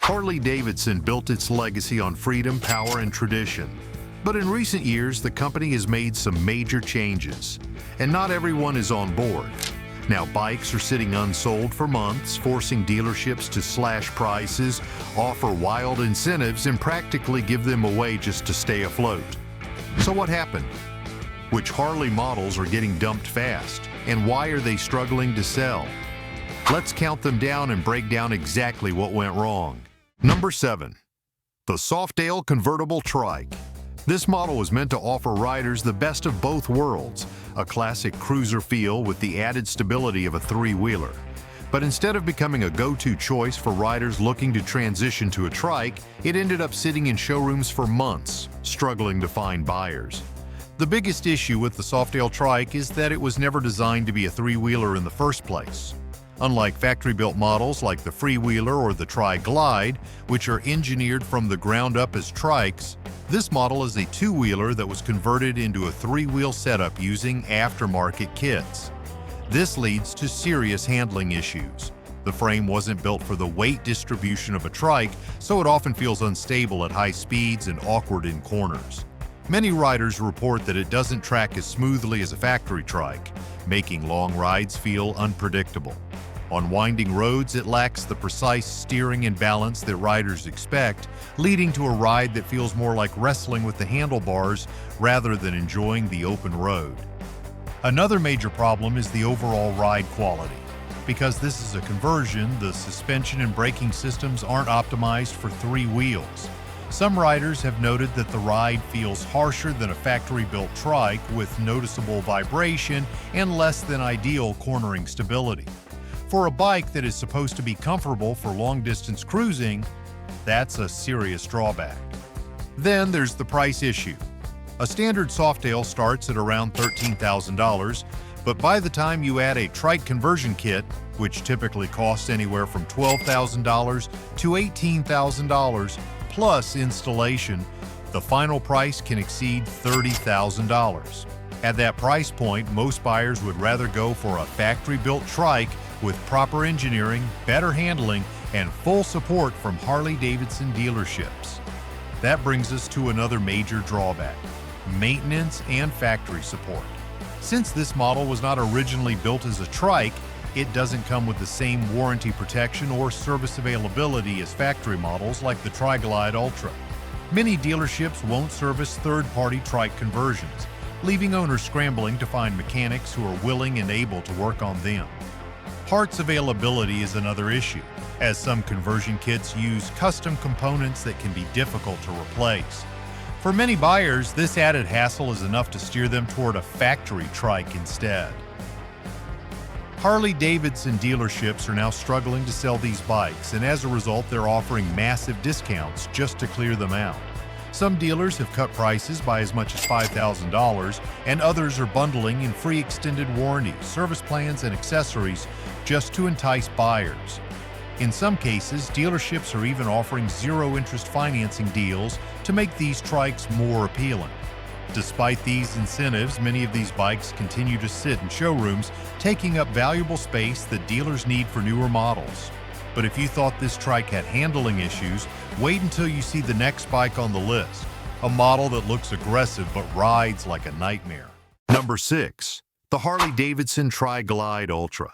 Harley-Davidson built its legacy on freedom, power, and tradition. But in recent years, the company has made some major changes, and not everyone is on board. Now, bikes are sitting unsold for months, forcing dealerships to slash prices, offer wild incentives, and practically give them away just to stay afloat. So what happened? Which Harley models are getting dumped fast, and why are they struggling to sell? Let's count them down and break down exactly what went wrong. Number 7. The Softail convertible trike. This model was meant to offer riders the best of both worlds, a classic cruiser feel with the added stability of a three-wheeler. But instead of becoming a go-to choice for riders looking to transition to a trike, it ended up sitting in showrooms for months, struggling to find buyers. The biggest issue with the Softail trike is that it was never designed to be a three-wheeler in the first place. Unlike factory-built models like the Freewheeler or the Glide, which are engineered from the ground up as trikes, this model is a two-wheeler that was converted into a three-wheel setup using aftermarket kits. This leads to serious handling issues. The frame wasn't built for the weight distribution of a trike, so it often feels unstable at high speeds and awkward in corners. Many riders report that it doesn't track as smoothly as a factory trike, making long rides feel unpredictable. On winding roads, it lacks the precise steering and balance that riders expect, leading to a ride that feels more like wrestling with the handlebars rather than enjoying the open road. Another major problem is the overall ride quality. Because this is a conversion, the suspension and braking systems aren't optimized for three wheels. Some riders have noted that the ride feels harsher than a factory-built trike with noticeable vibration and less than ideal cornering stability. For a bike that is supposed to be comfortable for long-distance cruising, that's a serious drawback. Then there's the price issue. A standard Softail starts at around $13,000, but by the time you add a trike conversion kit, which typically costs anywhere from $12,000 to $18,000 plus installation, the final price can exceed $30,000. At that price point, most buyers would rather go for a factory-built trike with proper engineering, better handling, and full support from Harley-Davidson dealerships. That brings us to another major drawback: maintenance and factory support. Since this model was not originally built as a trike, it doesn't come with the same warranty protection or service availability as factory models like the Glide Ultra. Many dealerships won't service third-party trike conversions, leaving owners scrambling to find mechanics who are willing and able to work on them. Parts availability is another issue, as some conversion kits use custom components that can be difficult to replace. For many buyers, this added hassle is enough to steer them toward a factory trike instead. Harley-Davidson dealerships are now struggling to sell these bikes, and as a result, they're offering massive discounts just to clear them out. Some dealers have cut prices by as much as $5,000, and others are bundling in free extended warranties, service plans, and accessories just to entice buyers. In some cases, dealerships are even offering zero-interest financing deals to make these trikes more appealing. Despite these incentives, many of these bikes continue to sit in showrooms, taking up valuable space that dealers need for newer models. But if you thought this trike had handling issues, wait until you see the next bike on the list, a model that looks aggressive but rides like a nightmare. Number 6. The Harley Davidson Glide Ultra.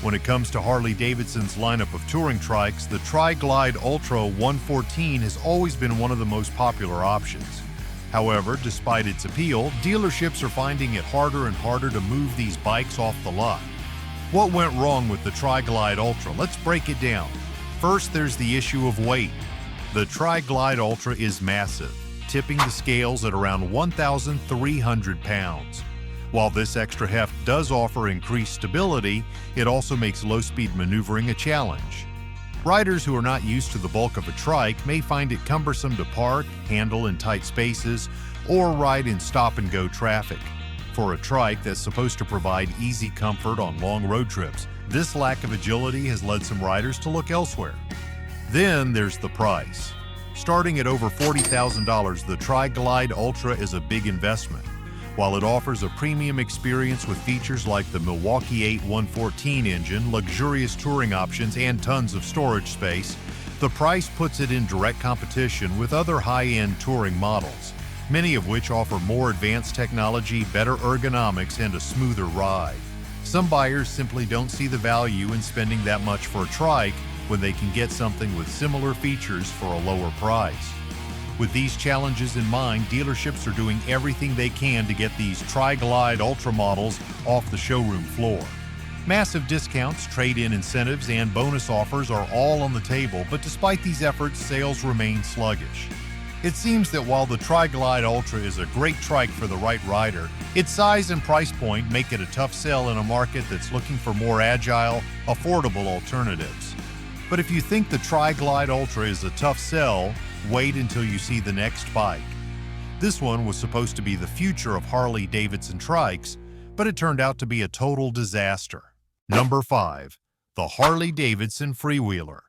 When it comes to Harley-Davidson's lineup of touring trikes, the Glide Ultra 114 has always been one of the most popular options. However, despite its appeal, dealerships are finding it harder and harder to move these bikes off the lot. What went wrong with the Glide Ultra? Let's break it down. First, there's the issue of weight. The Glide Ultra is massive, tipping the scales at around 1,300 pounds. While this extra heft does offer increased stability, it also makes low-speed maneuvering a challenge. Riders who are not used to the bulk of a trike may find it cumbersome to park, handle in tight spaces, or ride in stop-and-go traffic. For a trike that's supposed to provide easy comfort on long road trips, this lack of agility has led some riders to look elsewhere. Then there's the price. Starting at over $40,000, the Glide Ultra is a big investment. While it offers a premium experience with features like the Milwaukee 8 114 engine, luxurious touring options, and tons of storage space, The price puts it in direct competition with other high-end touring models, many of which offer more advanced technology, better ergonomics, and a smoother ride. Some buyers simply don't see the value in spending that much for a trike when they can get something with similar features for a lower price. With these challenges in mind, dealerships are doing everything they can to get these Tri-Glide Ultra models off the showroom floor. Massive discounts, trade-in incentives, and bonus offers are all on the table, but despite these efforts, sales remain sluggish. It seems that while the Tri-Glide Ultra is a great trike for the right rider, its size and price point make it a tough sell in a market that's looking for more agile, affordable alternatives. But if you think the Tri-Glide Ultra is a tough sell, wait until you see the next bike. This one was supposed to be the future of Harley Davidson TRIKES, but it turned out to be a total disaster. Number 5. The Harley Davidson Freewheeler.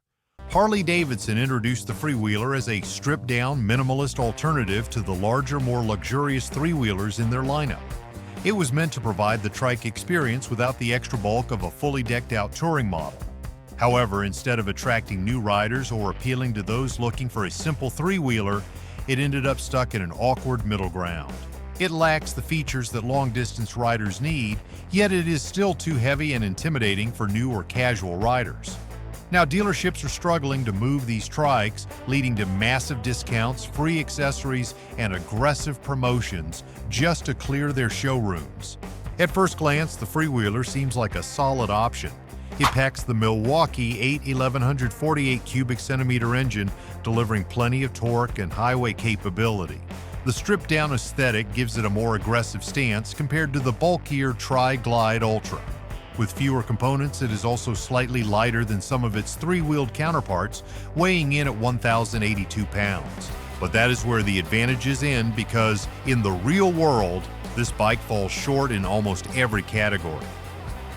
Harley Davidson introduced the Freewheeler as a stripped-down, minimalist alternative to the larger, more luxurious three-wheelers in their lineup. It was meant to provide the trike experience without the extra bulk of a fully decked-out touring model. However, instead of attracting new riders or appealing to those looking for a simple three-wheeler, it ended up stuck in an awkward middle ground. It lacks the features that long-distance riders need, yet it is still too heavy and intimidating for new or casual riders. Now, dealerships are struggling to move these trikes, leading to massive discounts, free accessories, and aggressive promotions just to clear their showrooms. At first glance, the Freewheeler seems like a solid option. It packs the Milwaukee 1148 cubic centimeter engine, delivering plenty of torque and highway capability. The stripped-down aesthetic gives it a more aggressive stance compared to the bulkier Tri-Glide Ultra. With fewer components, it is also slightly lighter than some of its three-wheeled counterparts, weighing in at 1,082 pounds. But that is where the advantages end, because in the real world, this bike falls short in almost every category.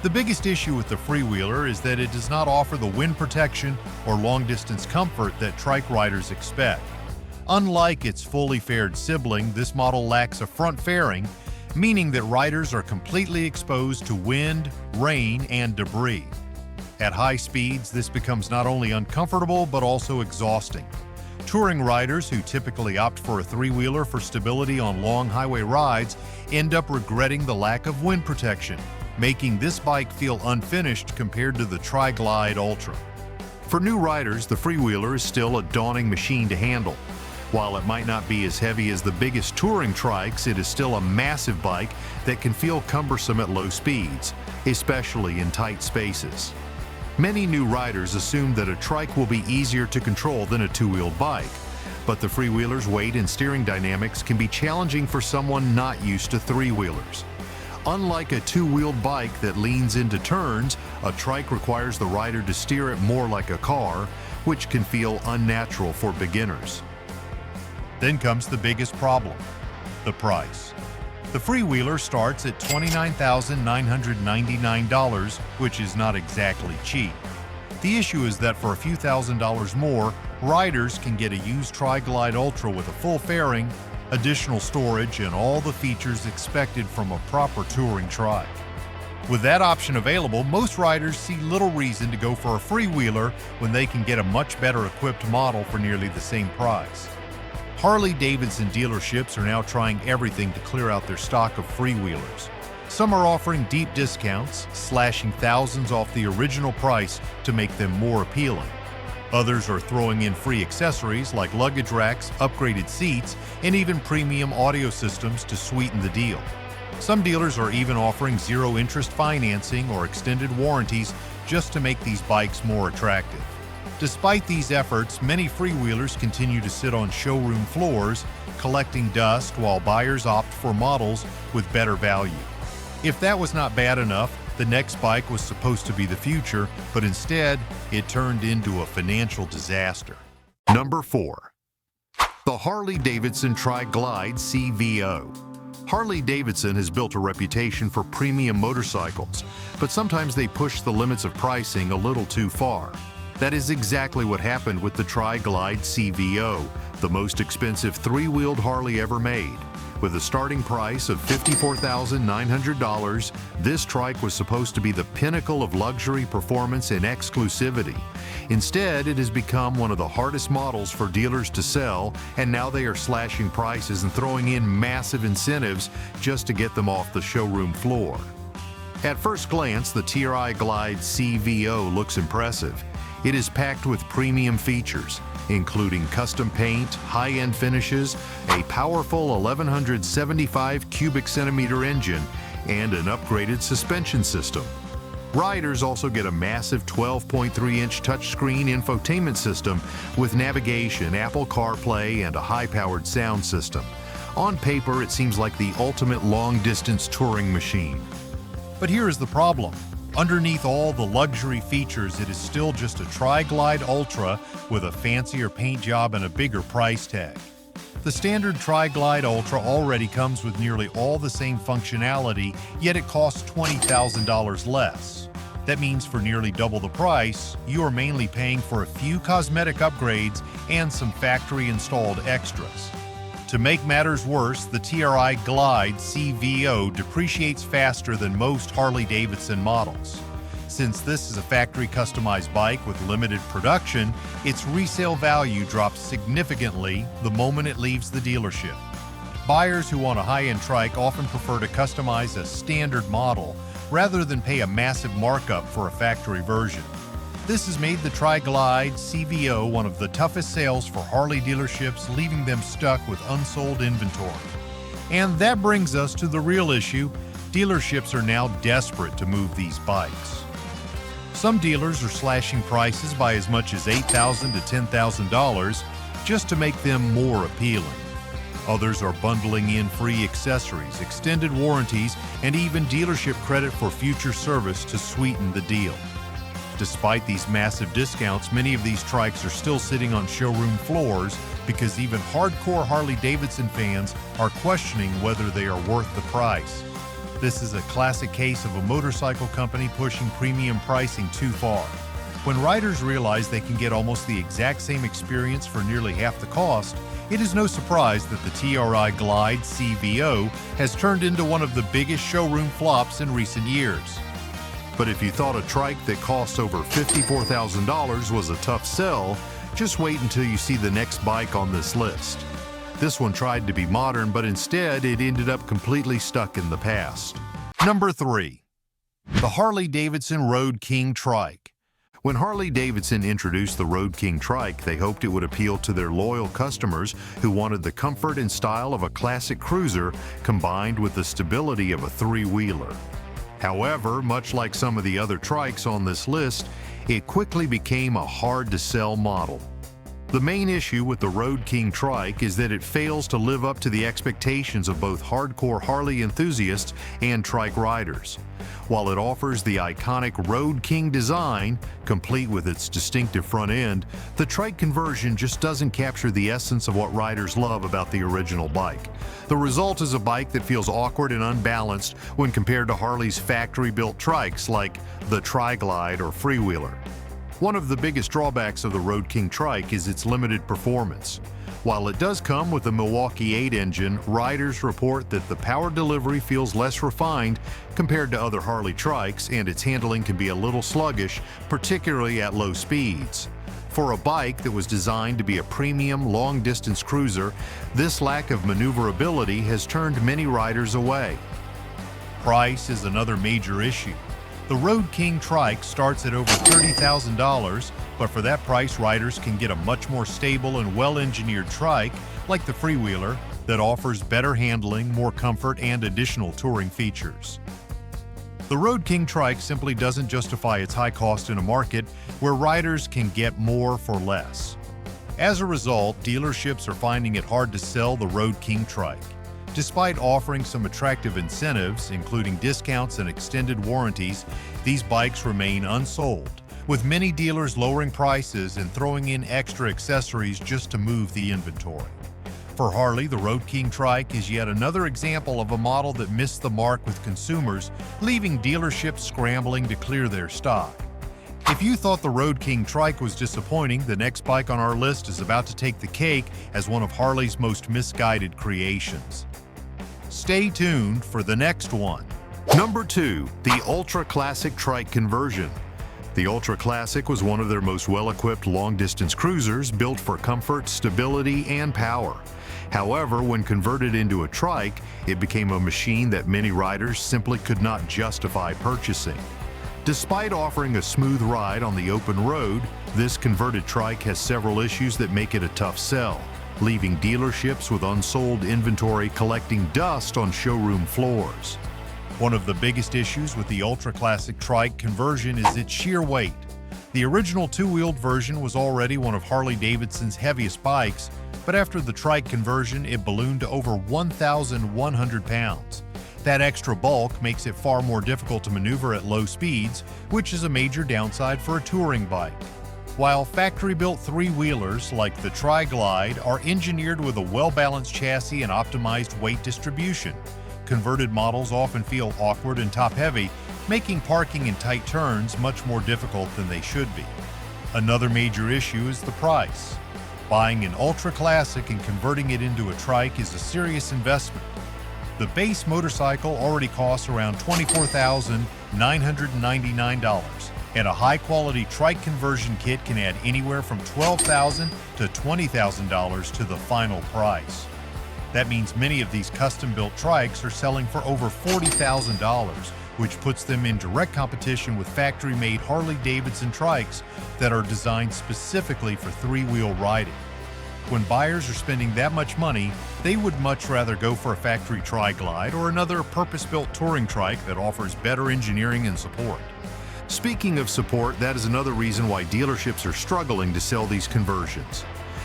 The biggest issue with the Freewheeler is that it does not offer the wind protection or long-distance comfort that trike riders expect. Unlike its fully faired sibling, this model lacks a front fairing, meaning that riders are completely exposed to wind, rain, and debris. At high speeds, this becomes not only uncomfortable but also exhausting. Touring riders who typically opt for a three-wheeler for stability on long highway rides end up regretting the lack of wind protection, making this bike feel unfinished compared to the Tri-Glide Ultra. For new riders, the Freewheeler is still a daunting machine to handle. While it might not be as heavy as the biggest touring trikes, it is still a massive bike that can feel cumbersome at low speeds, especially in tight spaces. Many new riders assume that a trike will be easier to control than a two-wheeled bike, but the Freewheeler's weight and steering dynamics can be challenging for someone not used to three-wheelers. Unlike a two-wheeled bike that leans into turns, a trike requires the rider to steer it more like a car, which can feel unnatural for beginners. Then comes the biggest problem: the price. The Freewheeler starts at $29,999, which is not exactly cheap. The issue is that for a few $1,000s more, riders can get a used Tri-Glide Ultra with a full fairing, additional storage, and all the features expected from a proper touring trike. With that option available, most riders see little reason to go for a Freewheeler when they can get a much better equipped model for nearly the same price. Harley Davidson dealerships are now trying everything to clear out their stock of Freewheelers. Some are offering deep discounts, slashing thousands off the original price to make them more appealing. Others are throwing in free accessories like luggage racks, upgraded seats, and even premium audio systems to sweeten the deal. Some dealers are even offering zero-interest financing or extended warranties just to make these bikes more attractive. Despite these efforts, many Freewheelers continue to sit on showroom floors, collecting dust while buyers opt for models with better value. If that was not bad enough, the next bike was supposed to be the future, but instead, it turned into a financial disaster. Number 4. The Harley Davidson Glide CVO. Harley Davidson has built a reputation for premium motorcycles, but sometimes they push the limits of pricing a little too far. That is exactly what happened with the Glide CVO, the most expensive three-wheeled Harley ever made. With a starting price of $54,900, this trike was supposed to be the pinnacle of luxury, performance, and exclusivity. Instead, it has become one of the hardest models for dealers to sell, and now they are slashing prices and throwing in massive incentives just to get them off the showroom floor. At first glance, the TRI Glide CVO looks impressive. It is packed with premium features, including custom paint, high-end finishes, a powerful 1175 cubic centimeter engine, and an upgraded suspension system. Riders also get a massive 12.3-inch touchscreen infotainment system with navigation, Apple CarPlay, and a high-powered sound system. On paper, it seems like the ultimate long-distance touring machine. But here is the problem. Underneath all the luxury features, it is still just a Tri-Glide Ultra with a fancier paint job and a bigger price tag. The standard Tri-Glide Ultra already comes with nearly all the same functionality, yet it costs $20,000 less. That means for nearly double the price, you are mainly paying for a few cosmetic upgrades and some factory-installed extras. To make matters worse, the TRI Glide CVO depreciates faster than most Harley-Davidson models. Since this is a factory-customized bike with limited production, its resale value drops significantly the moment it leaves the dealership. Buyers who want a high-end trike often prefer to customize a standard model rather than pay a massive markup for a factory version. This has made the Tri-Glide CVO one of the toughest sales for Harley dealerships, leaving them stuck with unsold inventory. And that brings us to the real issue. Dealerships are now desperate to move these bikes. Some dealers are slashing prices by as much as $8,000 to $10,000 just to make them more appealing. Others are bundling in free accessories, extended warranties, and even dealership credit for future service to sweeten the deal. Despite these massive discounts, many of these trikes are still sitting on showroom floors because even hardcore Harley-Davidson fans are questioning whether they are worth the price. This is a classic case of a motorcycle company pushing premium pricing too far. When riders realize they can get almost the exact same experience for nearly half the cost, it is no surprise that the TRI Glide CVO has turned into one of the biggest showroom flops in recent years. But if you thought a trike that costs over $54,000 was a tough sell, just wait until you see the next bike on this list. This one tried to be modern, but instead it ended up completely stuck in the past. Number 3. The Harley Davidson Road King Trike. When Harley Davidson introduced the Road King Trike, they hoped it would appeal to their loyal customers who wanted the comfort and style of a classic cruiser combined with the stability of a three-wheeler. However, much like some of the other trikes on this list, it quickly became a hard-to-sell model. The main issue with the Road King Trike is that it fails to live up to the expectations of both hardcore Harley enthusiasts and trike riders. While it offers the iconic Road King design, complete with its distinctive front end, the trike conversion just doesn't capture the essence of what riders love about the original bike. The result is a bike that feels awkward and unbalanced when compared to Harley's factory-built trikes like the Tri-Glide or Freewheeler. One of the biggest drawbacks of the Road King Trike is its limited performance. While it does come with a Milwaukee 8 engine, riders report that the power delivery feels less refined compared to other Harley trikes, and its handling can be a little sluggish, particularly at low speeds. For a bike that was designed to be a premium, long-distance cruiser, this lack of maneuverability has turned many riders away. Price is another major issue. The Road King Trike starts at over $30,000, but for that price, riders can get a much more stable and well-engineered trike, like the Freewheeler, that offers better handling, more comfort, and additional touring features. The Road King Trike simply doesn't justify its high cost in a market where riders can get more for less. As a result, dealerships are finding it hard to sell the Road King Trike. Despite offering some attractive incentives, including discounts and extended warranties, these bikes remain unsold, with many dealers lowering prices and throwing in extra accessories just to move the inventory. For Harley, the Road King Trike is yet another example of a model that missed the mark with consumers, leaving dealerships scrambling to clear their stock. If you thought the Road King Trike was disappointing, the next bike on our list is about to take the cake as one of Harley's most misguided creations. stay tuned for the next one. Number 2. The Ultra Classic Trike Conversion. The Ultra Classic was one of their most well-equipped long-distance cruisers built for comfort, stability, and power. However, when converted into a trike, it became a machine that many riders simply could not justify purchasing. Despite offering a smooth ride on the open road, this converted trike has several issues that make it a tough sell, leaving dealerships with unsold inventory collecting dust on showroom floors. One of the biggest issues with the Ultra Classic Trike conversion is its sheer weight. The original two-wheeled version was already one of Harley Davidson's heaviest bikes, but after the trike conversion, it ballooned to over 1,100 pounds. That extra bulk makes it far more difficult to maneuver at low speeds, which is a major downside for a touring bike. While factory-built three-wheelers like the Glide are engineered with a well-balanced chassis and optimized weight distribution, converted models often feel awkward and top-heavy, making parking in tight turns much more difficult than they should be. Another major issue is the price. Buying an Ultra Classic and converting it into a trike is a serious investment. The base motorcycle already costs around $24,999, and a high-quality trike conversion kit can add anywhere from $12,000 to $20,000 to the final price. That means many of these custom-built trikes are selling for over $40,000, which puts them in direct competition with factory-made Harley Davidson trikes that are designed specifically for three-wheel riding. When buyers are spending that much money, they would much rather go for a factory Glide or another purpose-built touring trike that offers better engineering and support. Speaking of support, that is another reason why dealerships are struggling to sell these conversions.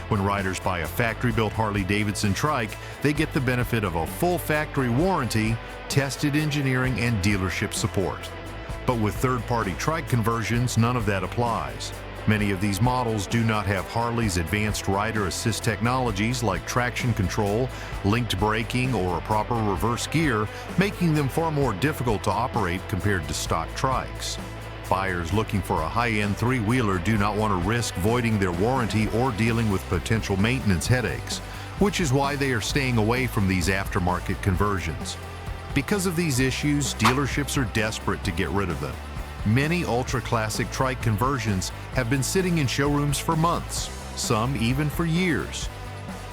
When riders buy a factory-built Harley Davidson trike, they get the benefit of a full factory warranty, tested engineering, and dealership support. But with third-party trike conversions, none of that applies. Many of these models do not have Harley's advanced rider assist technologies like traction control, linked braking, or a proper reverse gear, making them far more difficult to operate compared to stock trikes. Buyers looking for a high-end three-wheeler do not want to risk voiding their warranty or dealing with potential maintenance headaches, which is why they are staying away from these aftermarket conversions. Because of these issues, dealerships are desperate to get rid of them. Many Ultra Classic trike conversions have been sitting in showrooms for months, some even for years.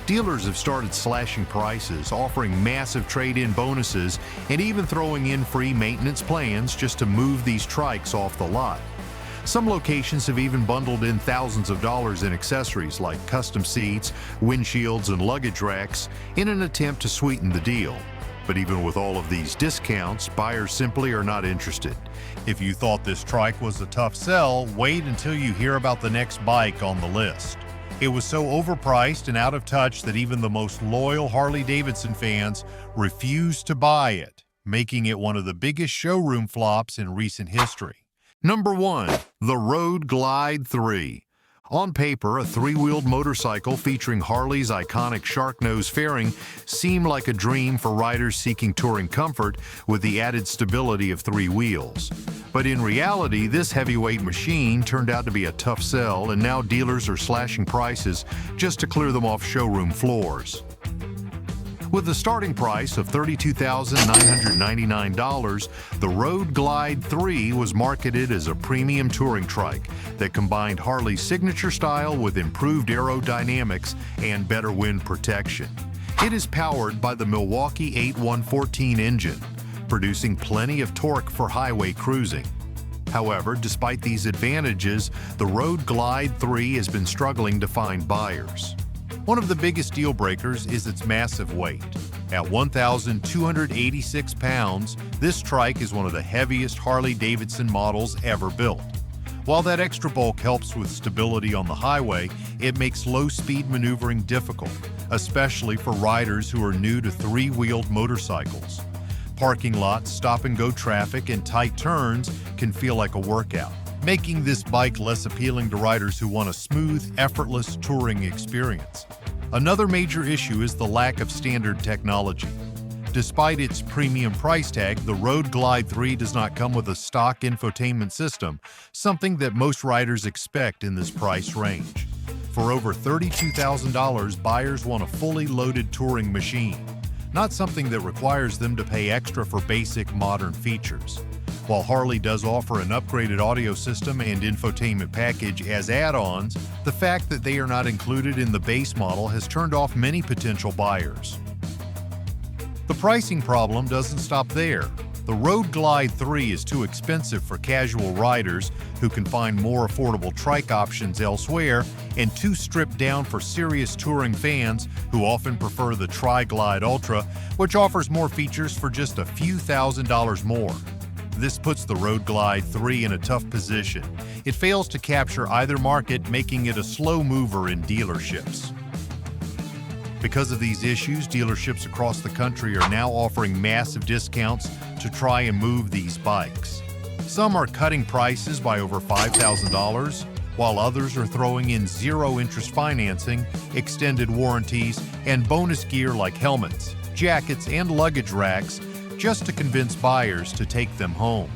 Dealers have started slashing prices, offering massive trade-in bonuses, and even throwing in free maintenance plans just to move these trikes off the lot. Some locations have even bundled in thousands of dollars in accessories like custom seats, windshields, and luggage racks in an attempt to sweeten the deal. But even with all of these discounts, buyers simply are not interested. If you thought this trike was a tough sell, wait until you hear about the next bike on the list. It was so overpriced and out of touch that even the most loyal Harley Davidson fans refused to buy it, making it one of the biggest showroom flops in recent history. Number 1. The Road Glide 3. On paper, a three-wheeled motorcycle featuring Harley's iconic shark nose fairing seemed like a dream for riders seeking touring comfort with the added stability of three wheels. But in reality, this heavyweight machine turned out to be a tough sell, and now dealers are slashing prices just to clear them off showroom floors. With a starting price of $32,999, the Road Glide 3 was marketed as a premium touring trike that combined Harley's signature style with improved aerodynamics and better wind protection. It is powered by the Milwaukee 8114 engine, producing plenty of torque for highway cruising. However, despite these advantages, the Road Glide 3 has been struggling to find buyers. One of the biggest deal breakers is its massive weight. At 1,286 pounds, this trike is one of the heaviest Harley-Davidson models ever built. While that extra bulk helps with stability on the highway, it makes low-speed maneuvering difficult, especially for riders who are new to three-wheeled motorcycles. Parking lots, stop-and-go traffic, and tight turns can feel like a workout, making this bike less appealing to riders who want a smooth, effortless touring experience. Another major issue is the lack of standard technology. Despite its premium price tag, the Road Glide 3 does not come with a stock infotainment system, something that most riders expect in this price range. For over $32,000, buyers want a fully loaded touring machine. not something that requires them to pay extra for basic modern features. While Harley does offer an upgraded audio system and infotainment package as add-ons, the fact that they are not included in the base model has turned off many potential buyers. The pricing problem doesn't stop there. The Road Glide 3 is too expensive for casual riders who can find more affordable trike options elsewhere, and too stripped down for serious touring fans who often prefer the Tri-Glide Ultra, which offers more features for just a few $1,000s more. This puts the Road Glide 3 in a tough position. It fails to capture either market, making it a slow mover in dealerships. Because of these issues, dealerships across the country are now offering massive discounts to try and move these bikes. Some are cutting prices by over $5,000, while others are throwing in zero-interest financing, extended warranties, and bonus gear like helmets, jackets, and luggage racks just to convince buyers to take them home.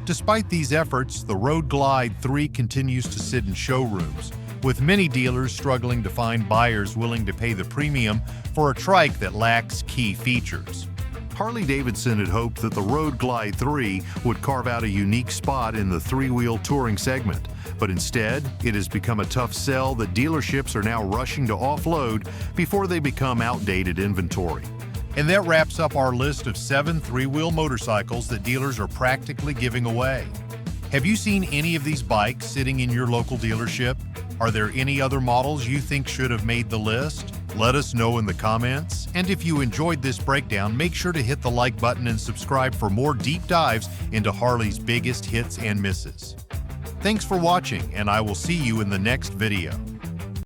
Despite these efforts, the Road Glide 3 continues to sit in showrooms, with many dealers struggling to find buyers willing to pay the premium for a trike that lacks key features. Harley-Davidson had hoped that the Road Glide 3 would carve out a unique spot in the three-wheel touring segment, but instead, it has become a tough sell that dealerships are now rushing to offload before they become outdated inventory. And that wraps up our list of 7 three-wheel motorcycles that dealers are practically giving away. Have you seen any of these bikes sitting in your local dealership? Are there any other models you think should have made the list? Let us know in the comments. And if you enjoyed this breakdown, make sure to hit the like button and subscribe for more deep dives into Harley's biggest hits and misses. Thanks for watching, and I will see you in the next video.